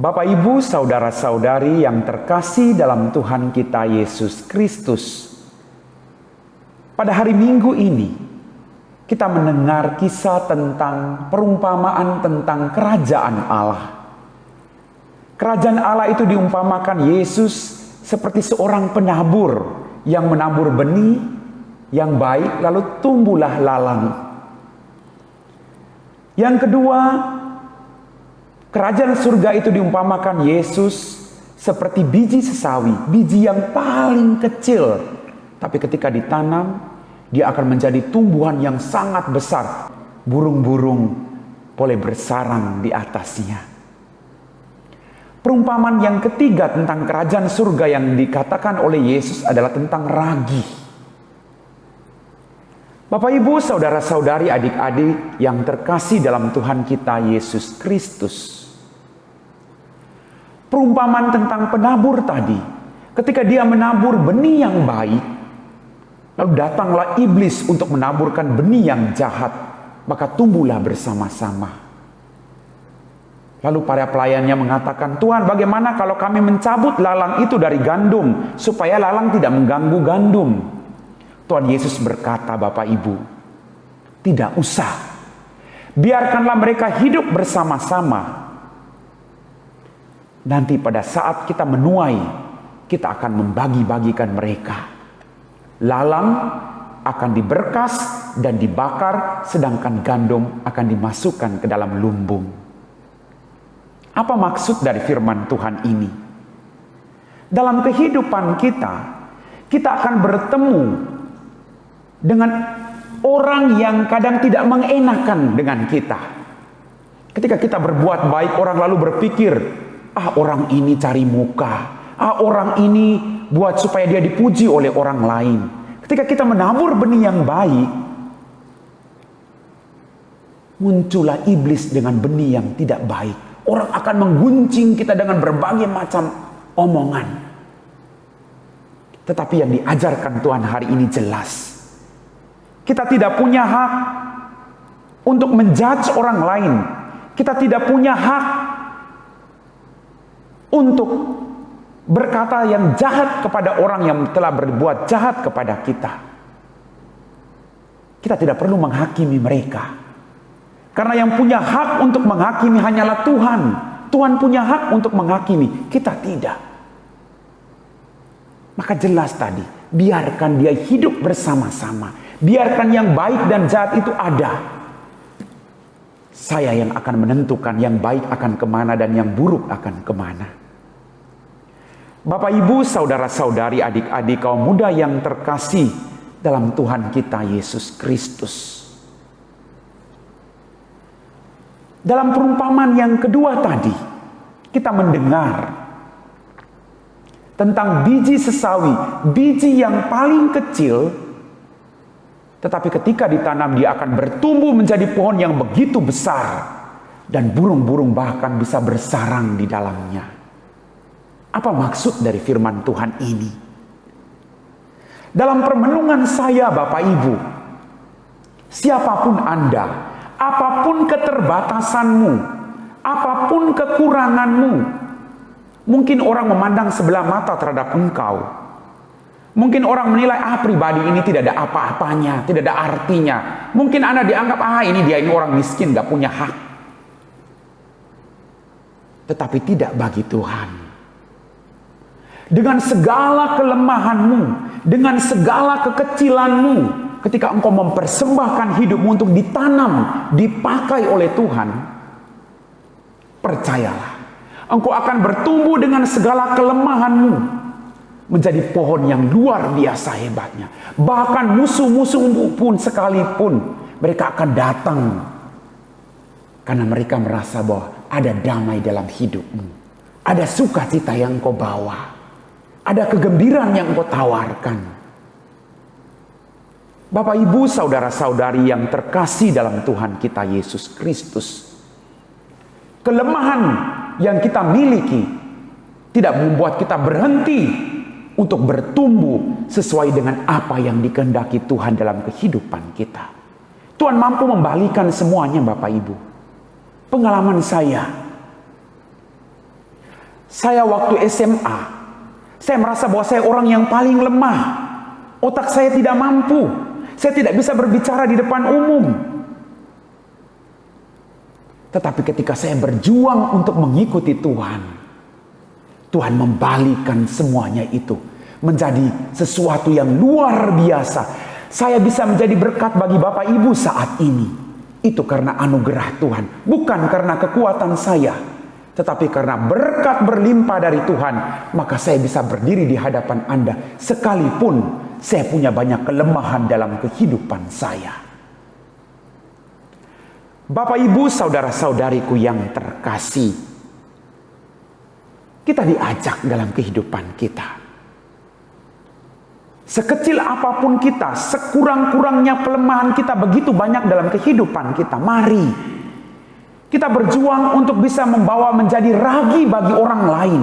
Bapak, Ibu, saudara-saudari yang terkasih dalam Tuhan kita Yesus Kristus. Pada hari Minggu ini, kita mendengar kisah tentang perumpamaan tentang kerajaan Allah. Kerajaan Allah itu diumpamakan Yesus seperti seorang penabur yang menabur benih yang baik, lalu tumbuhlah lalang. Yang kedua, kerajaan surga itu diumpamakan Yesus seperti biji sesawi, biji yang paling kecil. Tapi ketika ditanam, dia akan menjadi tumbuhan yang sangat besar. Burung-burung boleh bersarang di atasnya. Perumpamaan yang ketiga tentang kerajaan surga yang dikatakan oleh Yesus adalah tentang ragi. Bapak, Ibu, saudara-saudari, adik-adik yang terkasih dalam Tuhan kita Yesus Kristus. Perumpamaan tentang penabur tadi, ketika dia menabur benih yang baik, lalu datanglah iblis untuk menaburkan benih yang jahat, maka tumbuhlah bersama-sama. Lalu para pelayannya mengatakan, "Tuhan, bagaimana kalau kami mencabut lalang itu dari gandum, supaya lalang tidak mengganggu gandum?" Tuhan Yesus berkata, "Bapak Ibu, tidak usah. Biarkanlah mereka hidup bersama-sama. Nanti pada saat kita menuai, kita akan membagi-bagikan mereka. Lalang akan diberkas dan dibakar, sedangkan gandum akan dimasukkan ke dalam lumbung." Apa maksud dari firman Tuhan ini? Dalam kehidupan kita akan bertemu dengan orang yang kadang tidak mengenakan dengan kita. Ketika kita berbuat baik, orang lalu berpikir, orang ini cari muka, orang ini buat supaya dia dipuji oleh orang lain. Ketika kita menabur benih yang baik, muncullah iblis dengan benih yang tidak baik. Orang akan mengguncing kita dengan berbagai macam omongan. Tetapi yang diajarkan Tuhan hari ini jelas. Kita tidak punya hak untuk menjudge orang lain. Kita tidak punya hak untuk berkata yang jahat kepada orang yang telah berbuat jahat kepada kita. Kita tidak perlu menghakimi mereka. Karena yang punya hak untuk menghakimi hanyalah Tuhan. Tuhan punya hak untuk menghakimi, kita tidak. Maka jelas tadi, biarkan dia hidup bersama-sama. Biarkan yang baik dan jahat itu ada. Saya yang akan menentukan yang baik akan kemana dan yang buruk akan kemana. Bapak, Ibu, saudara-saudari, adik-adik, kaum muda yang terkasih dalam Tuhan kita Yesus Kristus. Dalam perumpamaan yang kedua tadi, kita mendengar tentang biji sesawi, biji yang paling kecil, tetapi ketika ditanam dia akan bertumbuh menjadi pohon yang begitu besar, dan burung-burung bahkan bisa bersarang di dalamnya. Apa maksud dari firman Tuhan ini? Dalam permenungan saya, Bapak Ibu, siapapun Anda, apapun keterbatasanmu, apapun kekuranganmu, mungkin orang memandang sebelah mata terhadap engkau. Mungkin orang menilai, pribadi ini tidak ada apa-apanya, tidak ada artinya. Mungkin Anda dianggap, ini orang miskin, gak punya hak. Tetapi tidak bagi Tuhan. Dengan segala kelemahanmu, dengan segala kekecilanmu, ketika engkau mempersembahkan hidupmu untuk ditanam, dipakai oleh Tuhan, percayalah, engkau akan bertumbuh dengan segala kelemahanmu, menjadi pohon yang luar biasa hebatnya. Bahkan musuh-musuhmu pun sekalipun, mereka akan datang, karena mereka merasa bahwa ada damai dalam hidupmu, ada sukacita yang engkau bawa, ada kegembiraan yang engkau tawarkan. Bapak, Ibu, saudara-saudari yang terkasih dalam Tuhan kita Yesus Kristus. Kelemahan yang kita miliki tidak membuat kita berhenti untuk bertumbuh sesuai dengan apa yang dikehendaki Tuhan dalam kehidupan kita. Tuhan mampu membalikan semuanya, Bapak Ibu. Pengalaman saya, Saya waktu SMA, saya merasa bahwa saya orang yang paling lemah. Otak saya tidak mampu. Saya tidak bisa berbicara di depan umum. Tetapi ketika saya berjuang untuk mengikuti Tuhan, Tuhan membalikan semuanya itu menjadi sesuatu yang luar biasa. Saya bisa menjadi berkat bagi Bapak Ibu saat ini. Itu karena anugerah Tuhan, bukan karena kekuatan saya, tetapi karena berkat berlimpah dari Tuhan, maka saya bisa berdiri di hadapan Anda sekalipun saya punya banyak kelemahan dalam kehidupan saya. Bapak Ibu, saudara-saudariku yang terkasih, kita diajak dalam kehidupan kita. Sekecil apapun kita, sekurang-kurangnya kelemahan kita begitu banyak dalam kehidupan kita. Mari kita berjuang untuk bisa membawa menjadi ragi bagi orang lain.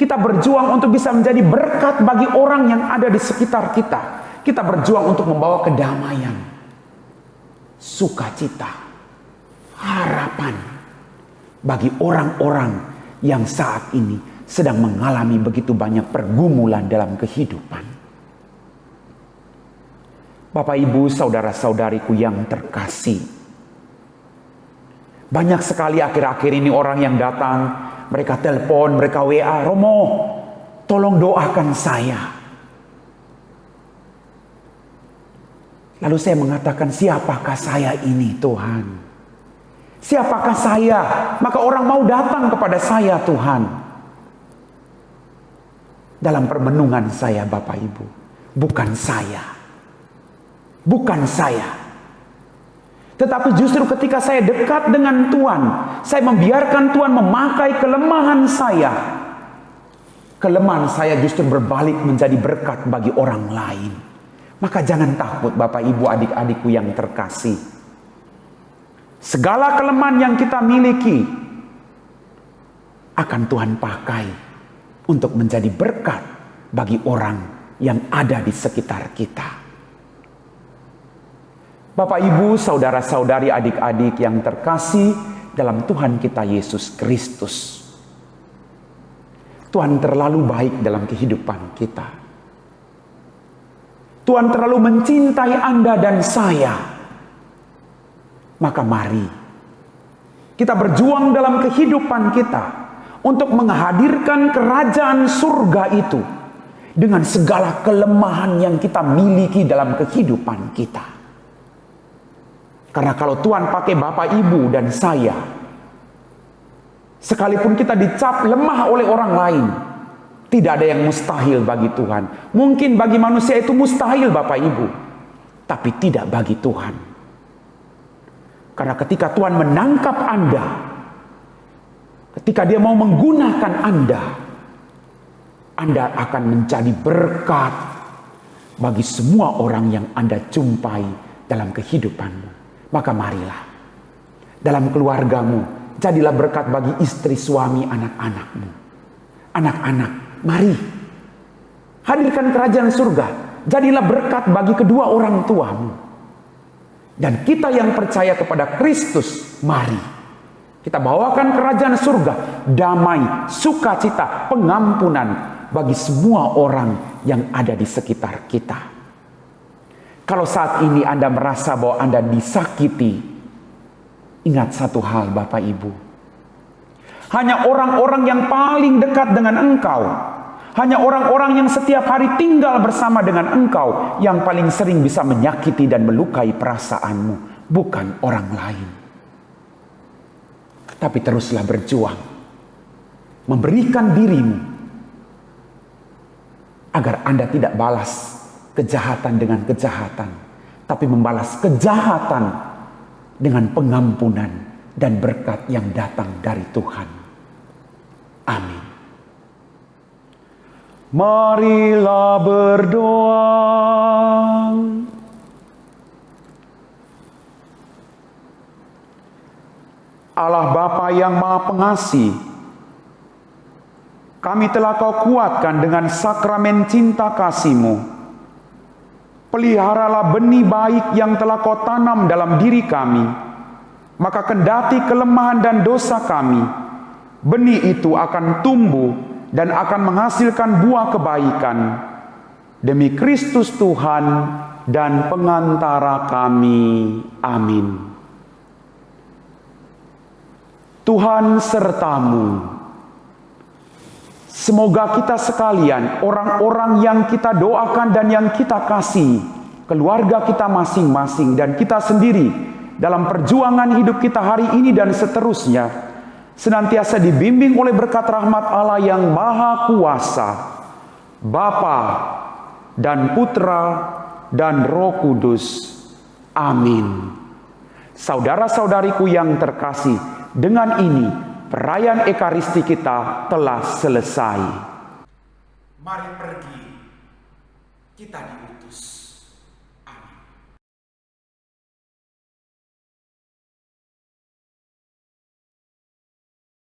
Kita berjuang untuk bisa menjadi berkat bagi orang yang ada di sekitar kita. Kita berjuang untuk membawa kedamaian, sukacita, harapan bagi orang-orang yang saat ini sedang mengalami begitu banyak pergumulan dalam kehidupan. Bapak, Ibu, saudara-saudariku yang terkasih, banyak sekali akhir-akhir ini orang yang datang, mereka telepon, mereka WA, "Romo, tolong doakan saya." Lalu saya mengatakan, siapakah saya ini Tuhan? Siapakah saya? Maka orang mau datang kepada saya Tuhan. Dalam permenungan saya Bapak Ibu, bukan saya. Bukan saya. Tetapi justru ketika saya dekat dengan Tuhan, saya membiarkan Tuhan memakai kelemahan saya. Kelemahan saya justru berbalik menjadi berkat bagi orang lain. Maka jangan takut Bapak Ibu adik-adikku yang terkasih. Segala kelemahan yang kita miliki akan Tuhan pakai untuk menjadi berkat bagi orang yang ada di sekitar kita. Bapak, Ibu, saudara-saudari, adik-adik yang terkasih dalam Tuhan kita Yesus Kristus. Tuhan terlalu baik dalam kehidupan kita. Tuhan terlalu mencintai Anda dan saya. Maka mari kita berjuang dalam kehidupan kita untuk menghadirkan kerajaan surga itu dengan segala kelemahan yang kita miliki dalam kehidupan kita. Karena kalau Tuhan pakai Bapak, Ibu, dan saya, sekalipun kita dicap lemah oleh orang lain, tidak ada yang mustahil bagi Tuhan. Mungkin bagi manusia itu mustahil Bapak Ibu, tapi tidak bagi Tuhan. Karena ketika Tuhan menangkap Anda, ketika Dia mau menggunakan Anda akan menjadi berkat bagi semua orang yang Anda jumpai dalam kehidupanmu. Maka marilah, dalam keluargamu, jadilah berkat bagi istri, suami, anak-anakmu. Anak-anak, mari, hadirkan kerajaan surga. Jadilah berkat bagi kedua orang tuamu. Dan kita yang percaya kepada Kristus, mari, kita bawakan kerajaan surga, damai, sukacita, pengampunan bagi semua orang yang ada di sekitar kita. Kalau saat ini Anda merasa bahwa Anda disakiti, ingat satu hal Bapak Ibu. Hanya orang-orang yang paling dekat dengan engkau, hanya orang-orang yang setiap hari tinggal bersama dengan engkau, yang paling sering bisa menyakiti dan melukai perasaanmu, bukan orang lain. Tapi teruslah berjuang, memberikan dirimu, agar Anda tidak balas kejahatan dengan kejahatan, tapi membalas kejahatan dengan pengampunan dan berkat yang datang dari Tuhan. Amin. Marilah berdoa. Allah Bapa yang Maha Pengasih, kami telah Kau kuatkan dengan sakramen cinta kasih-Mu. Peliharalah benih baik yang telah Kau tanam dalam diri kami. Maka kendati kelemahan dan dosa kami, benih itu akan tumbuh dan akan menghasilkan buah kebaikan demi Kristus Tuhan dan pengantara kami. Amin. Tuhan sertamu. Semoga kita sekalian, orang-orang yang kita doakan dan yang kita kasih, keluarga kita masing-masing dan kita sendiri dalam perjuangan hidup kita hari ini dan seterusnya, senantiasa dibimbing oleh berkat rahmat Allah yang Maha Kuasa, Bapa dan Putra dan Roh Kudus. Amin. Saudara-saudariku yang terkasih, dengan ini perayaan Ekaristi kita telah selesai. Mari pergi, kita diutus.